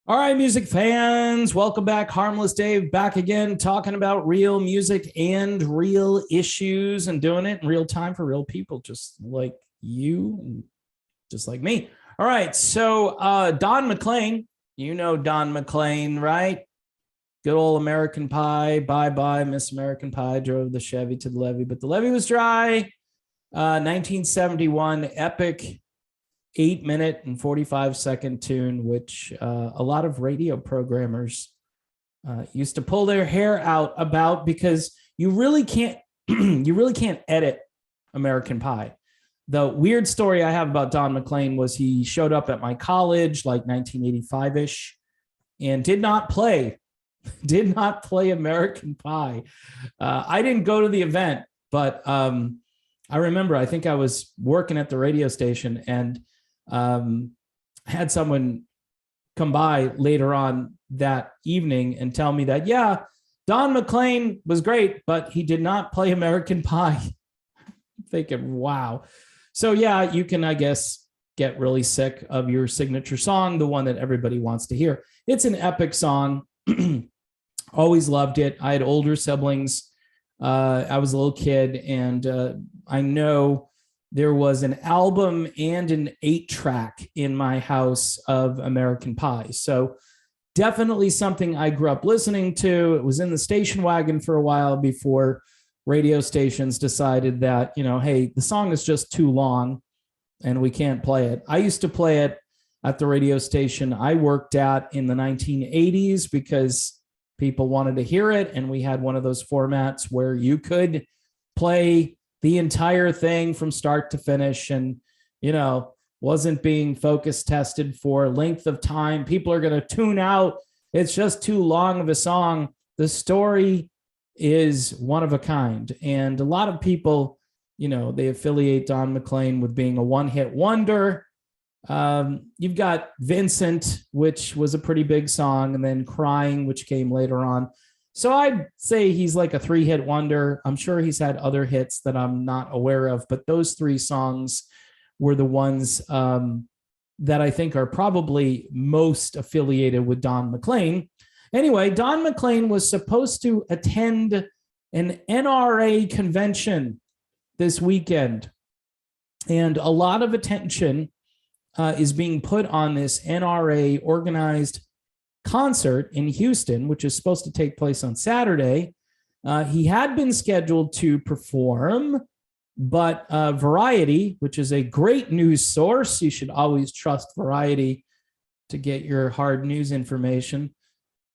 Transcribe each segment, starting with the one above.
All right, music fans, welcome back. Harmless Dave back again, talking about real music and real issues and doing it in real time for real people, just like you and just like me. All right, so Don McLean, you know Don McLean, right? Good old American Pie. Bye bye, Miss American Pie. Drove the Chevy to the levee, but the levee was dry. 1971, epic 8 minute and 45-second tune, which a lot of radio programmers used to pull their hair out about because you really can't you really can't edit American Pie. The weird story I have about Don McLean was he showed up at my college like 1985-ish and did not play American Pie. I didn't go to the event, but I remember I think I was working at the radio station and had someone come by later on that evening and tell me that, yeah, Don McLean was great, but he did not play American Pie. Thinking, wow. So yeah, you can, I guess, get really sick of your signature song, the one that everybody wants to hear. It's an epic song. Always loved it. I had older siblings. I was a little kid, and I know there was an album and an 8-track in my house of American Pie. So definitely something I grew up listening to. It was in the station wagon for a while before radio stations decided that, hey, the song is just too long and we can't play it. I used to play it at the radio station I worked at in the 1980s because people wanted to hear it. And we had one of those formats where you could play the entire thing from start to finish and, wasn't being focus tested for length of time. People are going to tune out. It's just too long of a song. The story is one of a kind. And a lot of people, they affiliate Don McLean with being a one-hit wonder. You've got Vincent, which was a pretty big song, and then Crying, which came later on. So I'd say he's like a 3-hit wonder. I'm sure he's had other hits that I'm not aware of, but those 3 songs were the ones that I think are probably most affiliated with Don McLean. Anyway, Don McLean was supposed to attend an NRA convention this weekend, and a lot of attention is being put on this NRA organized concert in Houston, which is supposed to take place on Saturday. He had been scheduled to perform, but Variety, which is a great news source, you should always trust Variety to get your hard news information,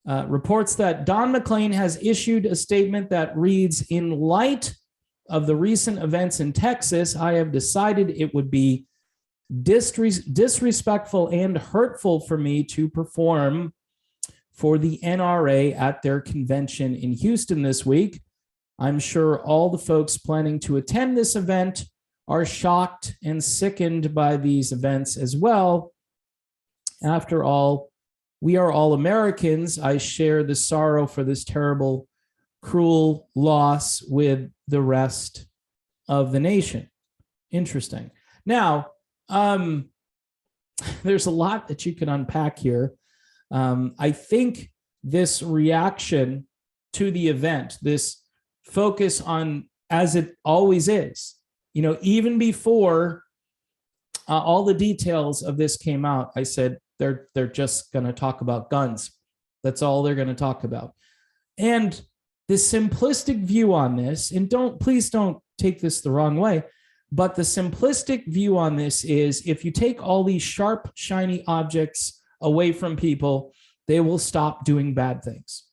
reports that Don McLean has issued a statement that reads, "In light of the recent events in Texas, I have decided it would be disrespectful and hurtful for me to perform for the NRA at their convention in Houston this week. I'm sure all the folks planning to attend this event are shocked and sickened by these events as well. After all, we are all Americans. I share the sorrow for this terrible, cruel loss with the rest of the nation." Interesting. Now, there's a lot that you can unpack here. I think this reaction to the event, this focus on, as it always is, even before all the details of this came out, I said they're just going to talk about guns. That's all they're going to talk about. And the simplistic view on this, and please don't take this the wrong way, but the simplistic view on this is if you take all these sharp, shiny objects away from people, they will stop doing bad things.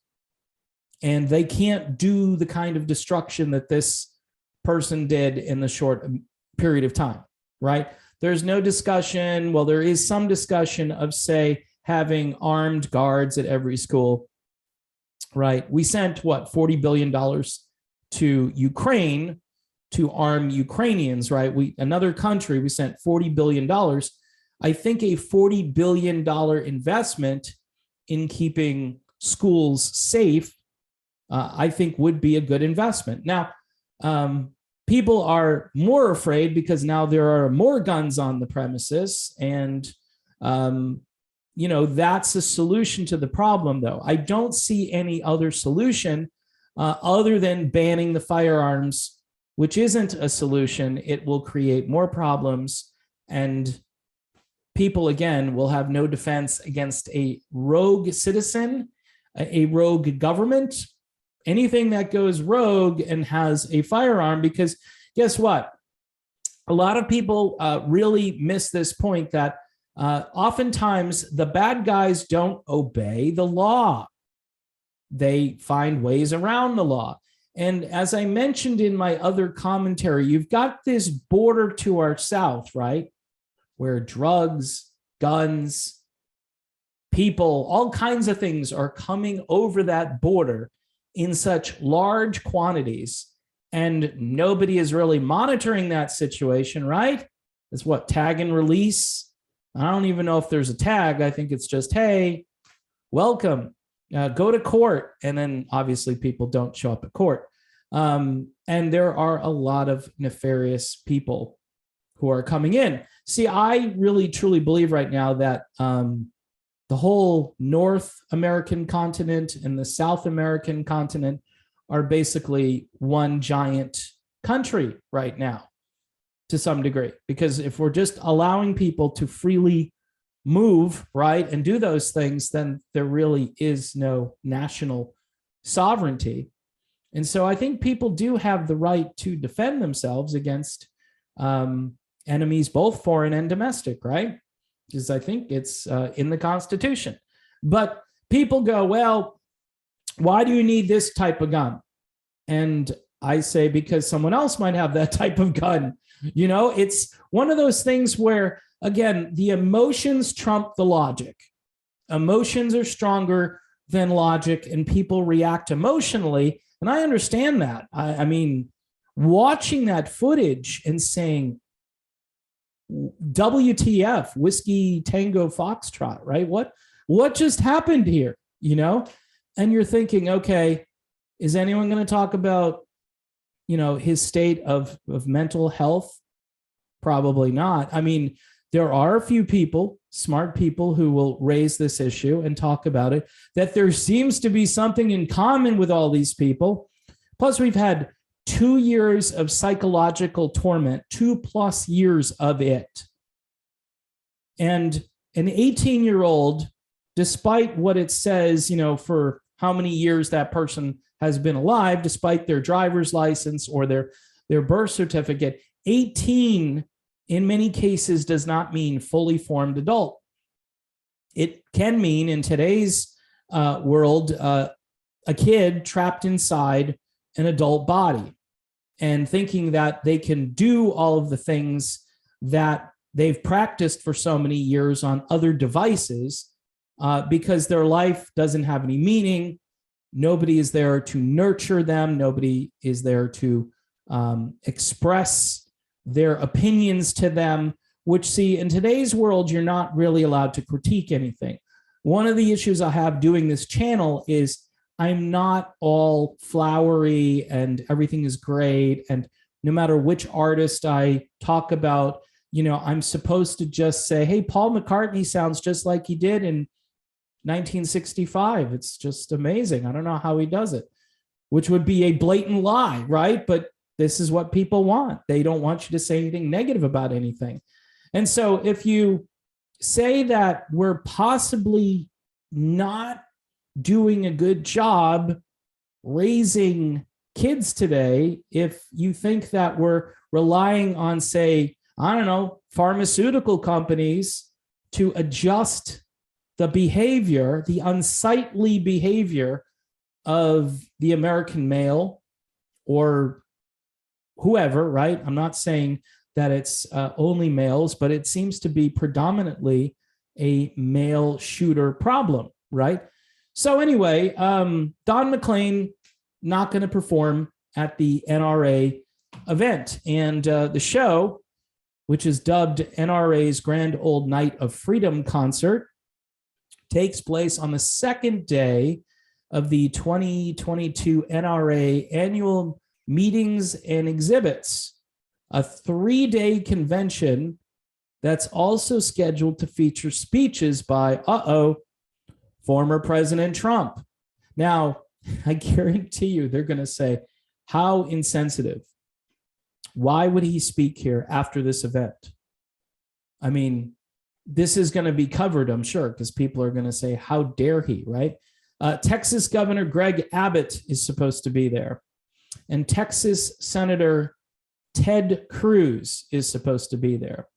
And they can't do the kind of destruction that this person did in the short period of time, right? There's no discussion. Well, there is some discussion of, say, having armed guards at every school, right? We sent, $40 billion to Ukraine to arm Ukrainians, right? Another country, we sent $40 billion. I think a $40 billion investment in keeping schools safe, I think would be a good investment. Now, people are more afraid because now there are more guns on the premises, and that's a solution to the problem, though. I don't see any other solution other than banning the firearms, which isn't a solution. It will create more problems, and people, again, will have no defense against a rogue citizen, a rogue government, anything that goes rogue and has a firearm. Because guess what? A lot of people really miss this point that oftentimes the bad guys don't obey the law. They find ways around the law. And as I mentioned in my other commentary, you've got this border to our south, right? Where drugs, guns, people, all kinds of things are coming over that border in such large quantities. And nobody is really monitoring that situation, right? It's what, tag and release? I don't even know if there's a tag. I think it's just, hey, welcome, go to court. And then obviously people don't show up at court. And there are a lot of nefarious people who are coming in. See, I really, truly believe right now that the whole North American continent and the South American continent are basically one giant country right now, to some degree. Because if we're just allowing people to freely move, right, and do those things, then there really is no national sovereignty. And so I think people do have the right to defend themselves against enemies, both foreign and domestic, right? Because I think it's in the Constitution. But people go, well, why do you need this type of gun? And I say, because someone else might have that type of gun. It's one of those things where, again, the emotions trump the logic. Emotions are stronger than logic, and people react emotionally. And I understand that. I mean, watching that footage and saying, WTF, Whiskey Tango Foxtrot, right? What just happened here? And you're thinking, okay, is anyone going to talk about, his state of mental health? Probably not. I mean, there are a few people, smart people, who will raise this issue and talk about it, that there seems to be something in common with all these people. Plus, we've had 2 years of psychological torment, 2+ years of it. And an 18-year-old, despite what it says, for how many years that person has been alive, despite their driver's license or their birth certificate, 18 in many cases does not mean fully formed adult. It can mean, in today's world, a kid trapped inside an adult body and thinking that they can do all of the things that they've practiced for so many years on other devices because their life doesn't have any meaning. Nobody is there to nurture them. Nobody is there to express their opinions to them, which, see, in today's world, you're not really allowed to critique anything. One of the issues I have doing this channel is I'm not all flowery and everything is great. And no matter which artist I talk about, I'm supposed to just say, hey, Paul McCartney sounds just like he did in 1965. It's just amazing. I don't know how he does it, which would be a blatant lie, right? But this is what people want. They don't want you to say anything negative about anything. And so if you say that we're possibly not doing a good job raising kids today, if you think that we're relying on, say, I don't know, pharmaceutical companies to adjust the behavior, the unsightly behavior of the American male or whoever, right? I'm not saying that it's only males, but it seems to be predominantly a male shooter problem, right? So anyway, Don McClean not going to perform at the NRA event. And the show, which is dubbed NRA's Grand Old Night of Freedom concert, takes place on the second day of the 2022 NRA annual meetings and exhibits, a 3-day convention that's also scheduled to feature speeches by, former President Trump. Now, I guarantee you they're going to say, how insensitive. Why would he speak here after this event? I mean, this is going to be covered, I'm sure, because people are going to say, how dare he, right? Texas Governor Greg Abbott is supposed to be there. And Texas Senator Ted Cruz is supposed to be there.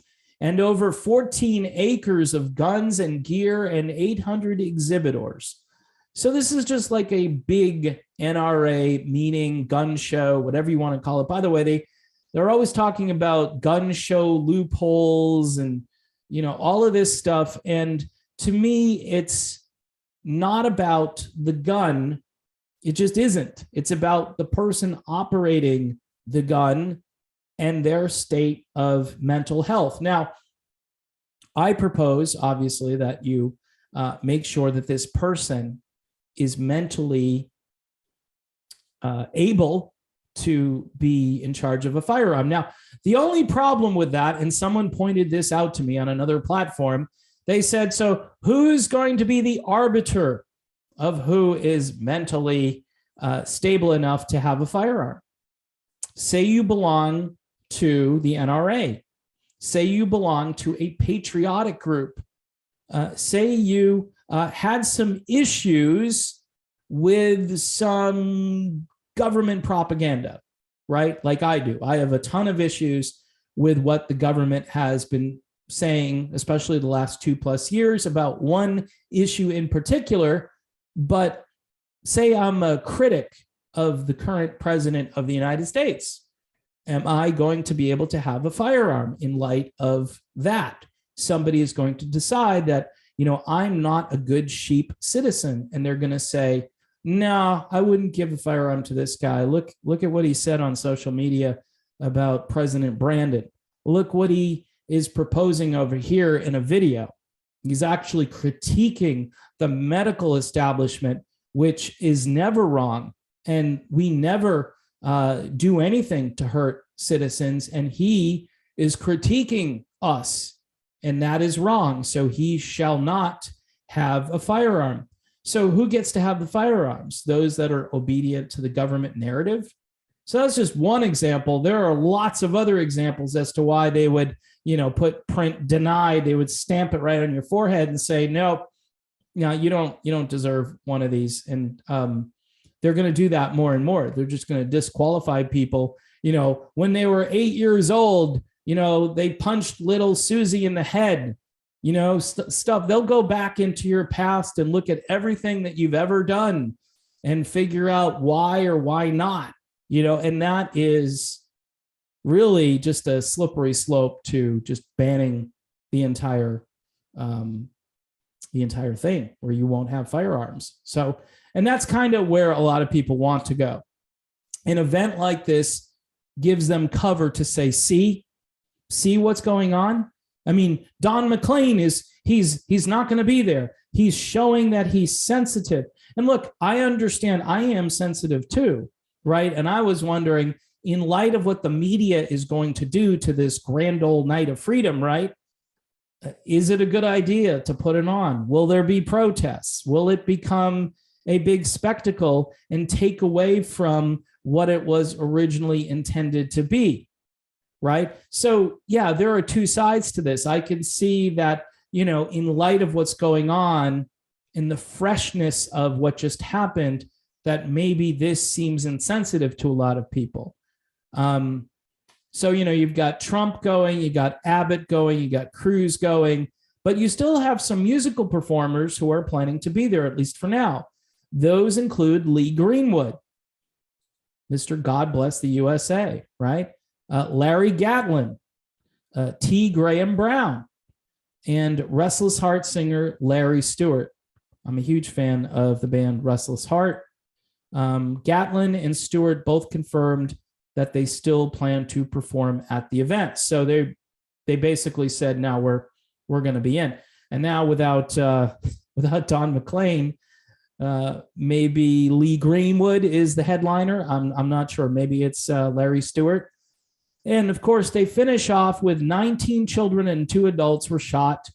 And over 14 acres of guns and gear and 800 exhibitors. So this is just like a big NRA meeting, gun show, whatever you want to call it. By the way, they're always talking about gun show loopholes and, you know, all of this stuff. And to me, it's not about the gun. It just isn't. It's about the person operating the gun and their state of mental health. Now, I propose, obviously, that you make sure that this person is mentally able to be in charge of a firearm. Now, the only problem with that, and someone pointed this out to me on another platform, they said, so who's going to be the arbiter of who is mentally stable enough to have a firearm? Say you belong to the NRA. Say you belong to a patriotic group. Say you had some issues with some government propaganda, right? Like I do. I have a ton of issues with what the government has been saying, especially the last 2+ years, about one issue in particular. But say I'm a critic of the current president of the United States. Am I going to be able to have a firearm in light of that? Somebody is going to decide that, you know, I'm not a good sheep citizen, and they're going to say, no, I wouldn't give a firearm to this guy. Look at what he said on social media about President Brandon. Look what he is proposing over here in a video. He's actually critiquing the medical establishment, which is never wrong. And we never do anything to hurt citizens. And he is critiquing us, and that is wrong. So he shall not have a firearm. So who gets to have the firearms? Those that are obedient to the government narrative. So that's just one example. There are lots of other examples as to why they would, you know, put print denied. They would stamp it right on your forehead and say, no, you don't deserve one of these. And they're going to do that more and more. They're just going to disqualify people. You know, when they were 8 years old, you know, they punched little Susie in the head. You know, stuff. They'll go back into your past and look at everything that you've ever done and figure out why or why not, you know, and that is really just a slippery slope to just banning the entire thing, where you won't have firearms. So, and that's kind of where a lot of people want to go. An event like this gives them cover to say, see what's going on. I mean, Don McLean he's not going to be there. He's showing that he's sensitive. And look, I understand I am sensitive too, right? And I was wondering, in light of what the media is going to do to this grand old night of freedom, right? Is it a good idea to put it on? Will there be protests? Will it become a big spectacle and take away from what it was originally intended to be? Right? So, yeah, there are two sides to this. I can see that, you know, in light of what's going on, in the freshness of what just happened, that maybe this seems insensitive to a lot of people. So, you know, you've got Trump going, you got Abbott going, you got Cruz going, but you still have some musical performers who are planning to be there, at least for now. Those include Lee Greenwood, Mr. God Bless the USA, right? Larry Gatlin, T. Graham Brown, and Restless Heart singer Larry Stewart. I'm a huge fan of the band Restless Heart. Gatlin and Stewart both confirmed that they still plan to perform at the event. So they basically said, now we're going to be in. And now without Don McClean, maybe Lee Greenwood is the headliner. I'm not sure. Maybe it's Larry Stewart. And of course, they finish off with 19 children and 2 adults were shot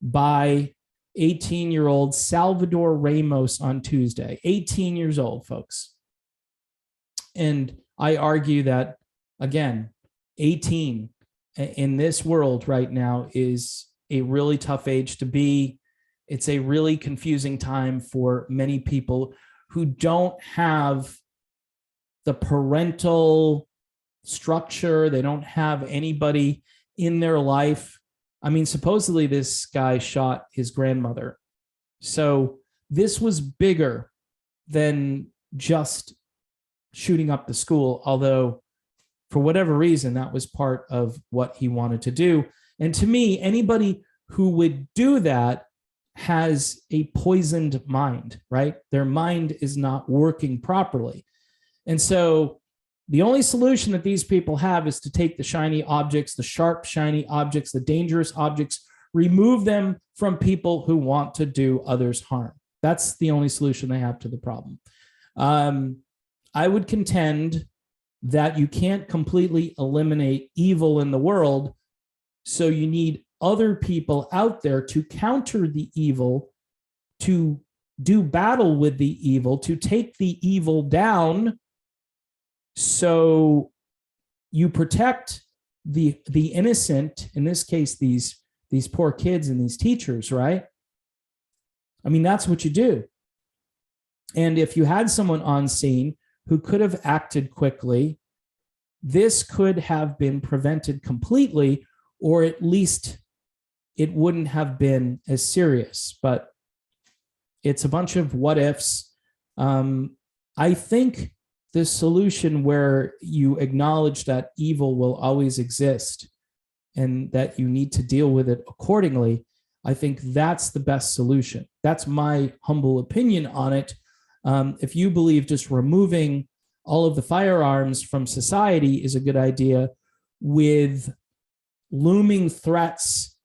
by 18-year-old Salvador Ramos on Tuesday. 18 years old, folks. And I argue that, again, 18 in this world right now is a really tough age to be. It's a really confusing time for many people who don't have the parental structure. They don't have anybody in their life. I mean, supposedly this guy shot his grandmother. So this was bigger than just shooting up the school, although for whatever reason, that was part of what he wanted to do. And to me, anybody who would do that has a poisoned mind, right? Their mind is not working properly. And so the only solution that these people have is to take the shiny objects, the sharp, shiny objects, the dangerous objects, remove them from people who want to do others harm. That's the only solution they have to the problem. I would contend that you can't completely eliminate evil in the world, so you need other people out there to counter the evil, to do battle with the evil, to take the evil down, so you protect the innocent, in this case, these poor kids and these teachers, right? I mean, that's what you do. And if you had someone on scene who could have acted quickly, this could have been prevented completely, or at least it wouldn't have been as serious. But it's a bunch of what ifs. I think the solution where you acknowledge that evil will always exist and that you need to deal with it accordingly, I think that's the best solution. That's my humble opinion on it. If you believe just removing all of the firearms from society is a good idea, with looming threats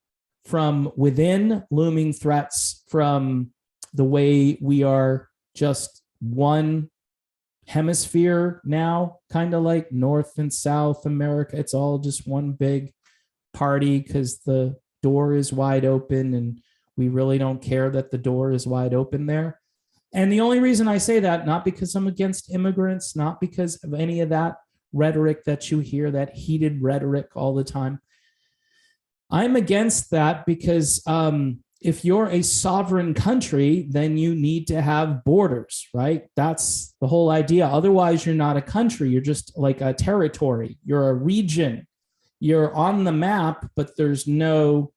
from within, looming threats from the way we are just one hemisphere now, kind of like North and South America. It's all just one big party because the door is wide open and we really don't care that the door is wide open there. And the only reason I say that, not because I'm against immigrants, not because of any of that rhetoric that you hear, that heated rhetoric all the time. I'm against that because if you're a sovereign country, then you need to have borders, right? That's the whole idea. Otherwise, you're not a country. You're just like a territory. You're a region. You're on the map, but there's no,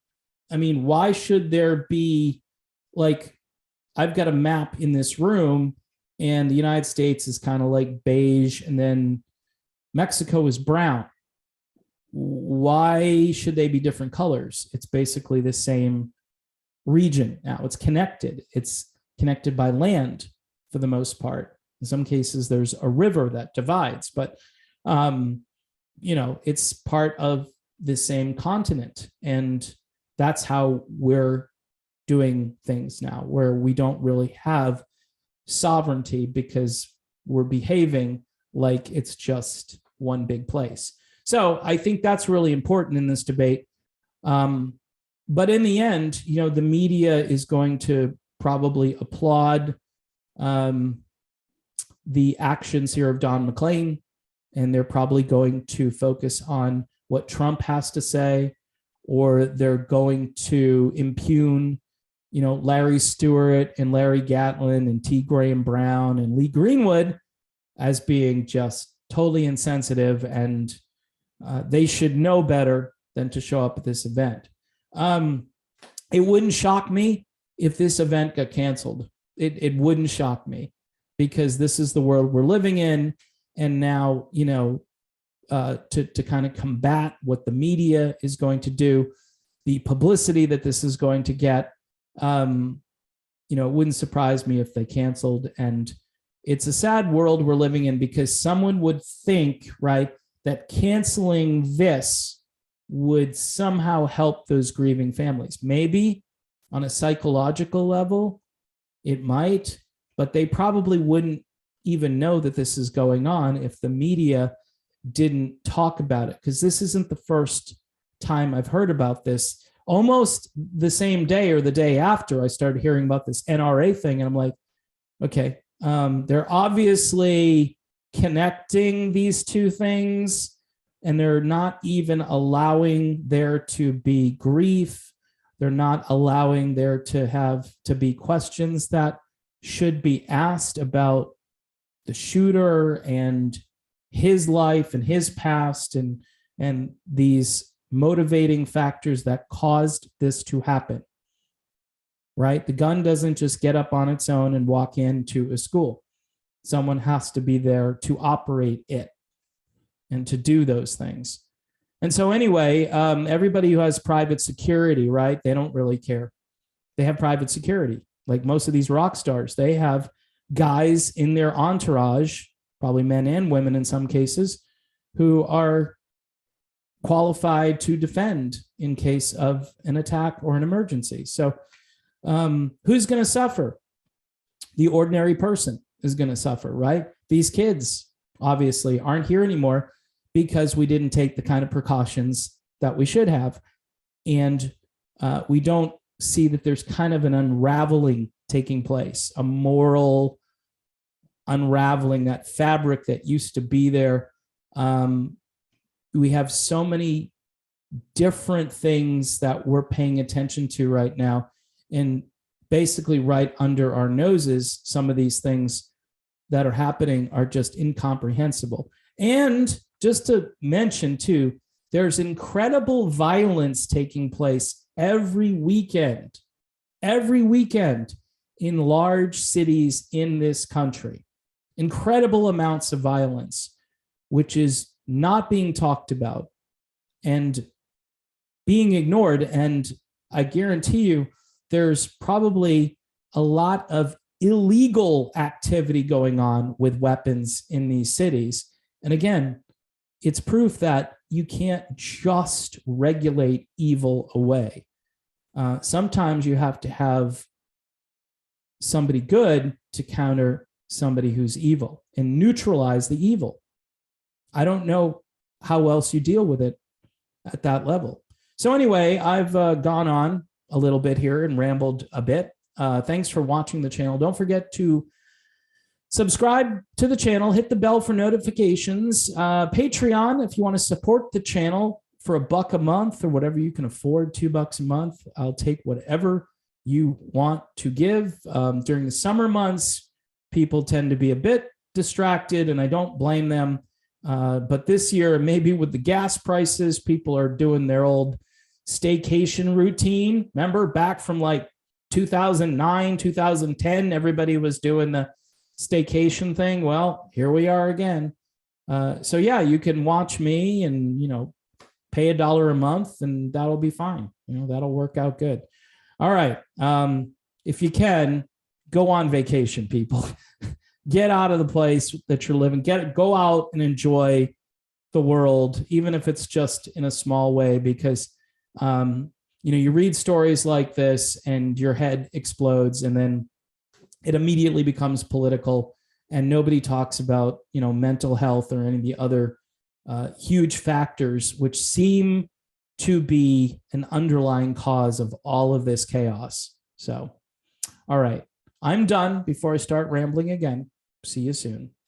I mean, why should there be, like, I've got a map in this room and the United States is kind of like beige and then Mexico is brown. Why should they be different colors? It's basically the same region. Now it's connected. It's connected by land for the most part. In some cases, there's a river that divides, but it's part of the same continent. And that's how we're doing things now, where we don't really have sovereignty because we're behaving like it's just one big place. So I think that's really important in this debate. But in the end, the media is going to probably applaud the actions here of Don McLean, and they're probably going to focus on what Trump has to say, or they're going to impugn, Larry Stewart and Larry Gatlin and T. Graham Brown and Lee Greenwood as being just totally insensitive, and they should know better than to show up at this event. It wouldn't shock me if this event got canceled. It wouldn't shock me, because this is the world we're living in. And now, to kind of combat what the media is going to do, the publicity that this is going to get, it wouldn't surprise me if they canceled. And it's a sad world we're living in, because someone would think, right, that canceling this would somehow help those grieving families. Maybe on a psychological level, it might, but they probably wouldn't even know that this is going on if the media didn't talk about it, because this isn't the first time I've heard about this. Almost the same day or the day after, I started hearing about this NRA thing, and I'm like, okay, they're obviously connecting these two things, and they're not even allowing there to be grief. They're not allowing there to be questions that should be asked about the shooter and his life and his past, and these motivating factors that caused this to happen. Right? The gun doesn't just get up on its own and walk into a school. Someone has to be there to operate it and to do those things. And so anyway, everybody who has private security, right, they don't really care. They have private security. Like most of these rock stars, they have guys in their entourage, probably men and women in some cases, who are qualified to defend in case of an attack or an emergency. So who's going to suffer? The ordinary person is going to suffer, right? These kids obviously aren't here anymore because we didn't take the kind of precautions that we should have. And we don't see that there's kind of an unraveling taking place, a moral unraveling, that fabric that used to be there. We have so many different things that we're paying attention to right now. And basically right under our noses, some of these things that are happening are just incomprehensible. And just to mention too, there's incredible violence taking place every weekend in large cities in this country. Incredible amounts of violence, which is not being talked about and being ignored. And I guarantee you, there's probably a lot of illegal activity going on with weapons in these cities. And again, it's proof that you can't just regulate evil away. Sometimes you have to have somebody good to counter somebody who's evil and neutralize the evil. I don't know how else you deal with it at that level. So anyway, I've gone on a little bit here and rambled a bit. Thanks for watching the channel. Don't forget to subscribe to the channel, hit the bell for notifications. Patreon, if you want to support the channel for $1 a month or whatever you can afford, $2 a month. I'll take whatever you want to give. During the summer months, people tend to be a bit distracted, and I don't blame them. But this year, maybe with the gas prices, people are doing their old staycation routine. Remember back from like 2009, 2010, everybody was doing the staycation thing. Well, here we are again. So yeah, you can watch me and, pay $1 a month and that'll be fine. That'll work out good. All right. If you can, go on vacation, people. Get out of the place that you're living. Go out and enjoy the world, even if it's just in a small way, because you read stories like this and your head explodes, and then it immediately becomes political, and nobody talks about mental health or any of the other huge factors which seem to be an underlying cause of all of this chaos. So, all right, I'm done before I start rambling again. See you soon.